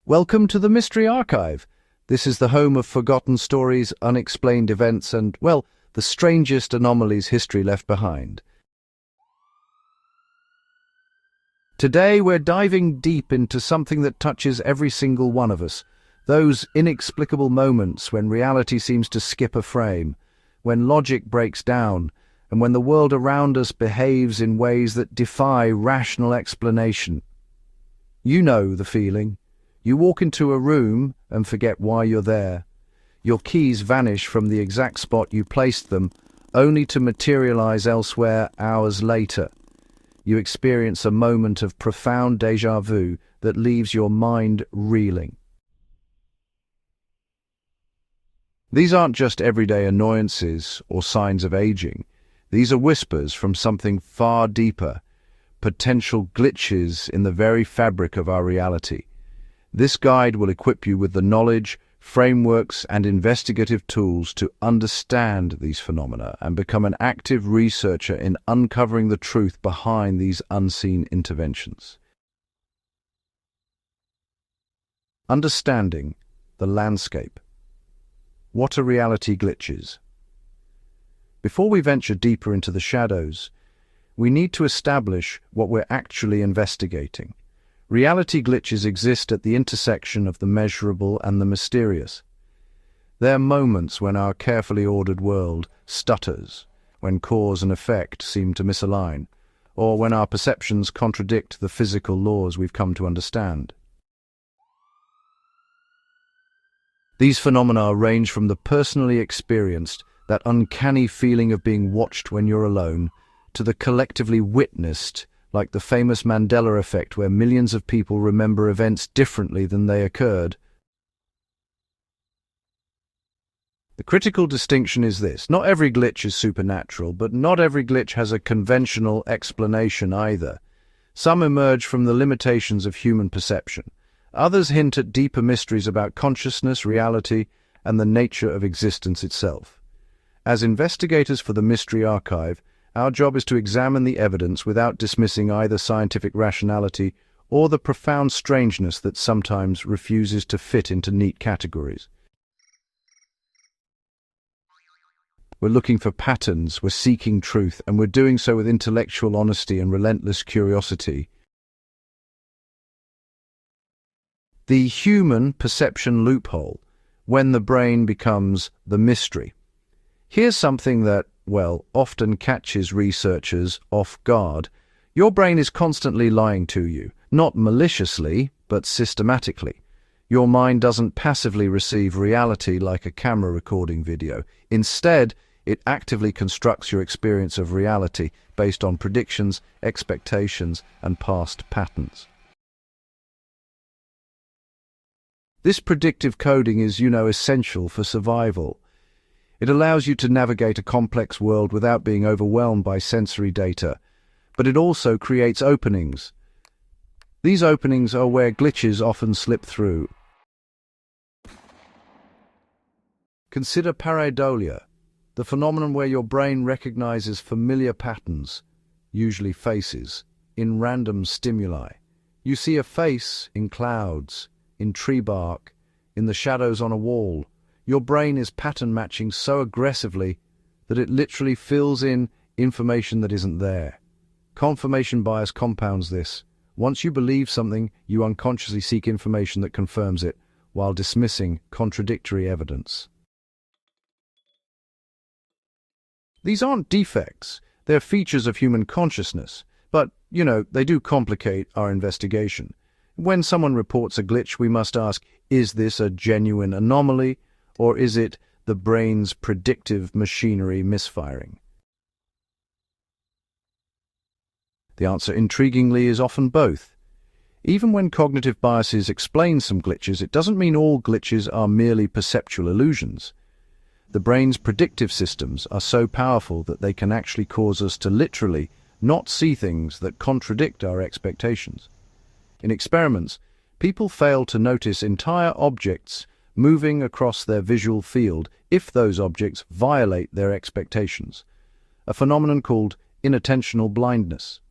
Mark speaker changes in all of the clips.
Speaker 1: Welcome to the Mystery Archive. This is the home of forgotten stories, unexplained events, and, well, the strangest anomalies history left behind. Today we're diving deep into something that touches every single one of us. Those inexplicable moments when reality seems to skip a frame, when logic breaks down, and when the world around us behaves in ways that defy rational explanation. You know the feeling. You walk into a room and forget why you're there. Your keys vanish from the exact spot you placed them, only to materialize elsewhere hours later. You experience a moment of profound déjà vu that leaves your mind reeling. These aren't just everyday annoyances or signs of aging. These are whispers from something far deeper, potential glitches in the very fabric of our reality. This guide will equip you with the knowledge, frameworks, and investigative tools to understand these phenomena and become an active researcher in uncovering the truth behind these unseen interventions. Understanding the landscape. What are reality glitches? Before we venture deeper into the shadows, we need to establish what we're actually investigating. Reality glitches exist at the intersection of the measurable and the mysterious. They're moments when our carefully ordered world stutters, when cause and effect seem to misalign, or when our perceptions contradict the physical laws we've come to understand. These phenomena range from the personally experienced, that uncanny feeling of being watched when you're alone, to the collectively witnessed, like the famous Mandela Effect, where millions of people remember events differently than they occurred. The critical distinction is this: not every glitch is supernatural, but not every glitch has a conventional explanation either. Some emerge from the limitations of human perception. Others hint at deeper mysteries about consciousness, reality, and the nature of existence itself. As investigators for the Mystery Archive, our job is to examine the evidence without dismissing either scientific rationality or the profound strangeness that sometimes refuses to fit into neat categories. We're looking for patterns, we're seeking truth, and we're doing so with intellectual honesty and relentless curiosity. The human perception loophole, when the brain becomes the mystery. Here's something that, well, often catches researchers off guard. Your brain is constantly lying to you, not maliciously, but systematically. Your mind doesn't passively receive reality like a camera recording video. Instead, it actively constructs your experience of reality based on predictions, expectations, and past patterns. This predictive coding is, essential for survival. It allows you to navigate a complex world without being overwhelmed by sensory data, but it also creates openings. These openings are where glitches often slip through. Consider pareidolia, the phenomenon where your brain recognizes familiar patterns, usually faces, in random stimuli. You see a face in clouds, in tree bark, in the shadows on a wall. Your brain is pattern matching so aggressively that it literally fills in information that isn't there. Confirmation bias compounds this. Once you believe something, you unconsciously seek information that confirms it, while dismissing contradictory evidence. These aren't defects, they're features of human consciousness, but, they do complicate our investigation. When someone reports a glitch, we must ask, is this a genuine anomaly? Or is it the brain's predictive machinery misfiring? The answer, intriguingly, is often both. Even when cognitive biases explain some glitches, it doesn't mean all glitches are merely perceptual illusions. The brain's predictive systems are so powerful that they can actually cause us to literally not see things that contradict our expectations. In experiments, people fail to notice entire objects moving across their visual field if those objects violate their expectations, a phenomenon called inattentional blindness.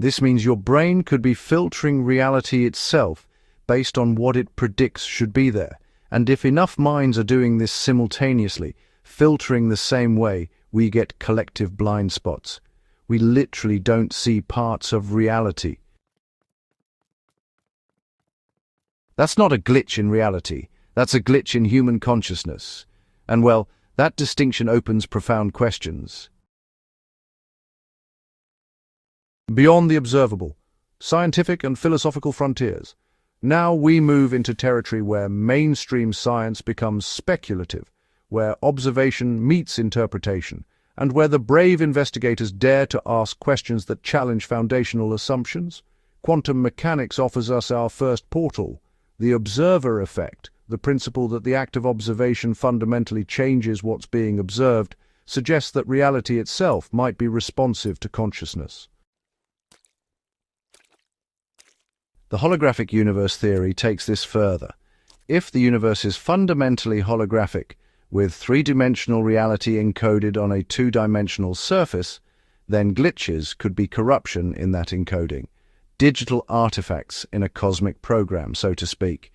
Speaker 1: This means your brain could be filtering reality itself based on what it predicts should be there. And if enough minds are doing this simultaneously, filtering the same way, we get collective blind spots. We literally don't see parts of reality. That's not a glitch in reality. That's a glitch in human consciousness. And well, that distinction opens profound questions. Beyond the observable, scientific and philosophical frontiers. Now we move into territory where mainstream science becomes speculative, where observation meets interpretation, and where the brave investigators dare to ask questions that challenge foundational assumptions. Quantum mechanics offers us our first portal, the observer effect. The principle that the act of observation fundamentally changes what's being observed suggests that reality itself might be responsive to consciousness. The holographic universe theory takes this further. If the universe is fundamentally holographic, with three-dimensional reality encoded on a two-dimensional surface, then glitches could be corruption in that encoding, digital artifacts in a cosmic program, so to speak.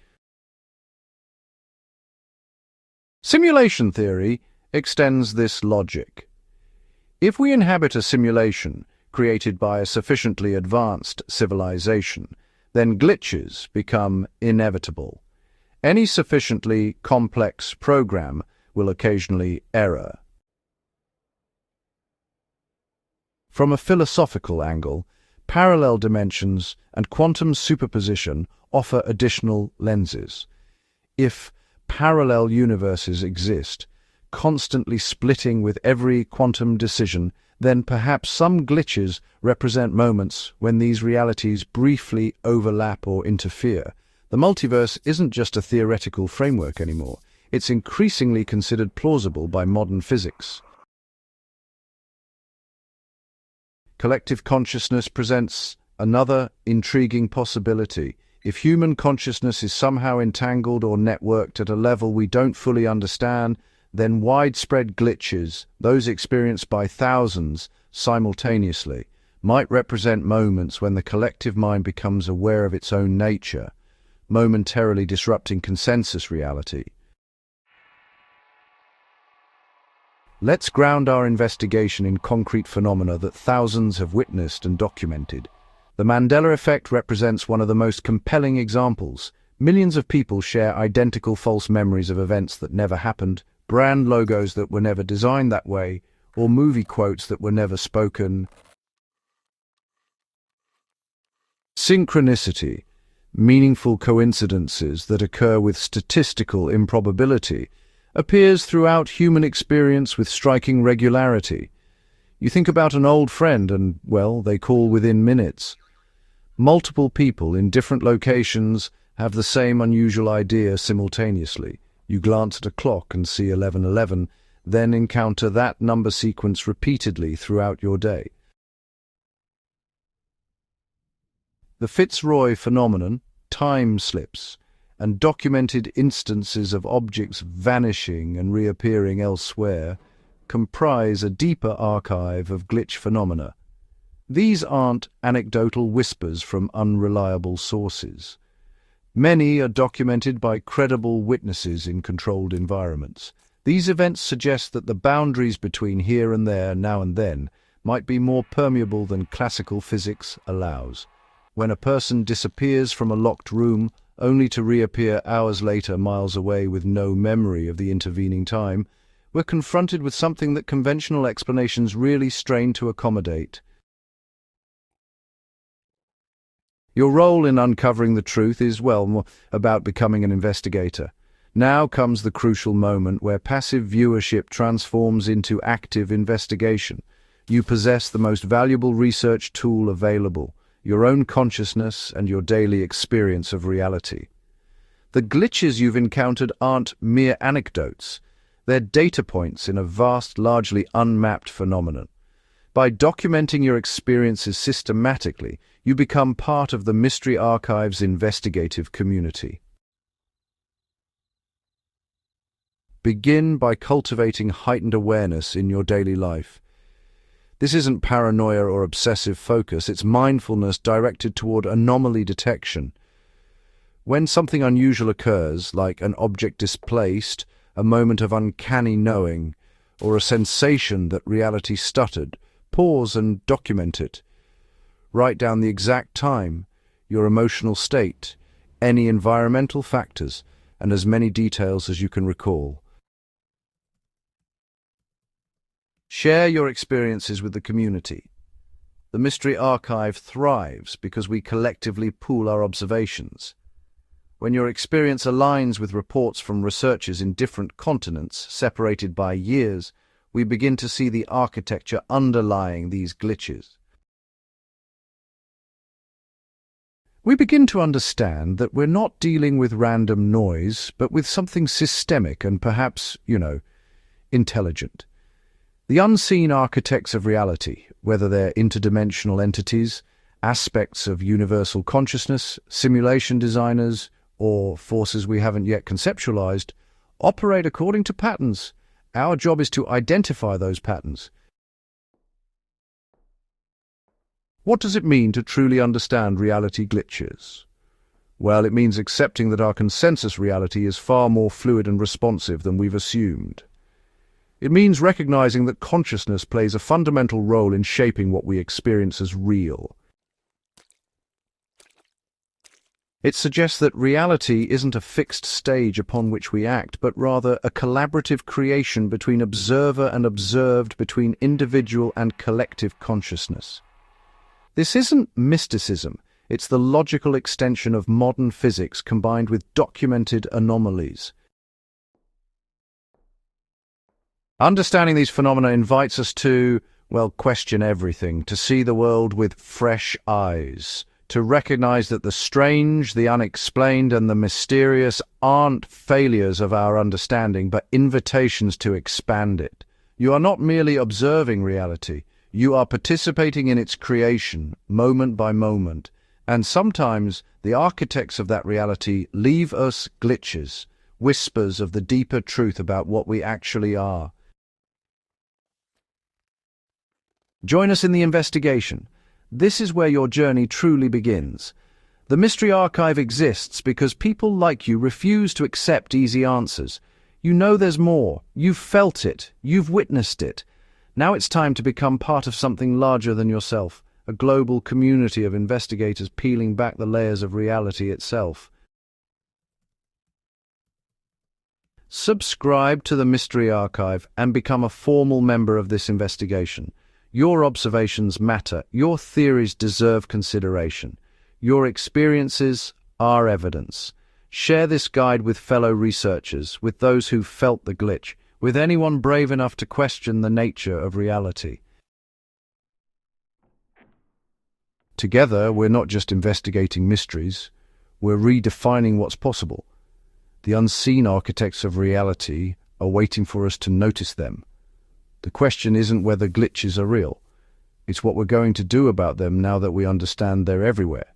Speaker 1: Simulation theory extends this logic. If we inhabit a simulation created by a sufficiently advanced civilization, then glitches become inevitable. Any sufficiently complex program will occasionally error. From a philosophical angle, parallel dimensions and quantum superposition offer additional lenses. If parallel universes exist, constantly splitting with every quantum decision, then perhaps some glitches represent moments when these realities briefly overlap or interfere. The multiverse isn't just a theoretical framework anymore. It's increasingly considered plausible by modern physics. Collective consciousness presents another intriguing possibility. If human consciousness is somehow entangled or networked at a level we don't fully understand, then widespread glitches, those experienced by thousands simultaneously, might represent moments when the collective mind becomes aware of its own nature, momentarily disrupting consensus reality. Let's ground our investigation in concrete phenomena that thousands have witnessed and documented. The Mandela Effect represents one of the most compelling examples. Millions of people share identical false memories of events that never happened, brand logos that were never designed that way, or movie quotes that were never spoken. Synchronicity, meaningful coincidences that occur with statistical improbability, appears throughout human experience with striking regularity. You think about an old friend and, well, they call within minutes. Multiple people in different locations have the same unusual idea simultaneously. You glance at a clock and see 11:11, then encounter that number sequence repeatedly throughout your day. The Fitzroy phenomenon, time slips, and documented instances of objects vanishing and reappearing elsewhere comprise a deeper archive of glitch phenomena. These aren't anecdotal whispers from unreliable sources. Many are documented by credible witnesses in controlled environments. These events suggest that the boundaries between here and there, now and then, might be more permeable than classical physics allows. When a person disappears from a locked room, only to reappear hours later miles away with no memory of the intervening time, we're confronted with something that conventional explanations really strain to accommodate. Your role in uncovering the truth is, well, about becoming an investigator. Now comes the crucial moment where passive viewership transforms into active investigation. You possess the most valuable research tool available, your own consciousness and your daily experience of reality. The glitches you've encountered aren't mere anecdotes. They're data points in a vast, largely unmapped phenomenon. By documenting your experiences systematically, you become part of the Mystery Archive's investigative community. Begin by cultivating heightened awareness in your daily life. This isn't paranoia or obsessive focus, it's mindfulness directed toward anomaly detection. When something unusual occurs, like an object displaced, a moment of uncanny knowing, or a sensation that reality stuttered, pause and document it. Write down the exact time, your emotional state, any environmental factors, and as many details as you can recall. Share your experiences with the community. The Mystery Archive thrives because we collectively pool our observations. When your experience aligns with reports from researchers in different continents, separated by years, we begin to see the architecture underlying these glitches. We begin to understand that we're not dealing with random noise, but with something systemic and perhaps, intelligent. The unseen architects of reality, whether they're interdimensional entities, aspects of universal consciousness, simulation designers, or forces we haven't yet conceptualized, operate according to patterns. Our job is to identify those patterns. What does it mean to truly understand reality glitches? Well, it means accepting that our consensus reality is far more fluid and responsive than we've assumed. It means recognizing that consciousness plays a fundamental role in shaping what we experience as real. It suggests that reality isn't a fixed stage upon which we act, but rather a collaborative creation between observer and observed, between individual and collective consciousness. This isn't mysticism, it's the logical extension of modern physics combined with documented anomalies. Understanding these phenomena invites us to, question everything, to see the world with fresh eyes, to recognize that the strange, the unexplained, and the mysterious aren't failures of our understanding, but invitations to expand it. You are not merely observing reality, you are participating in its creation, moment by moment, and sometimes the architects of that reality leave us glitches, whispers of the deeper truth about what we actually are. Join us in the investigation. This is where your journey truly begins. The Mystery Archive exists because people like you refuse to accept easy answers. You know there's more. You've felt it. You've witnessed it. Now it's time to become part of something larger than yourself, a global community of investigators peeling back the layers of reality itself. Subscribe to the Mystery Archive and become a formal member of this investigation. Your observations matter. Your theories deserve consideration. Your experiences are evidence. Share this guide with fellow researchers, with those who felt the glitch, with anyone brave enough to question the nature of reality. Together, we're not just investigating mysteries, we're redefining what's possible. The unseen architects of reality are waiting for us to notice them. The question isn't whether glitches are real. It's what we're going to do about them now that we understand they're everywhere.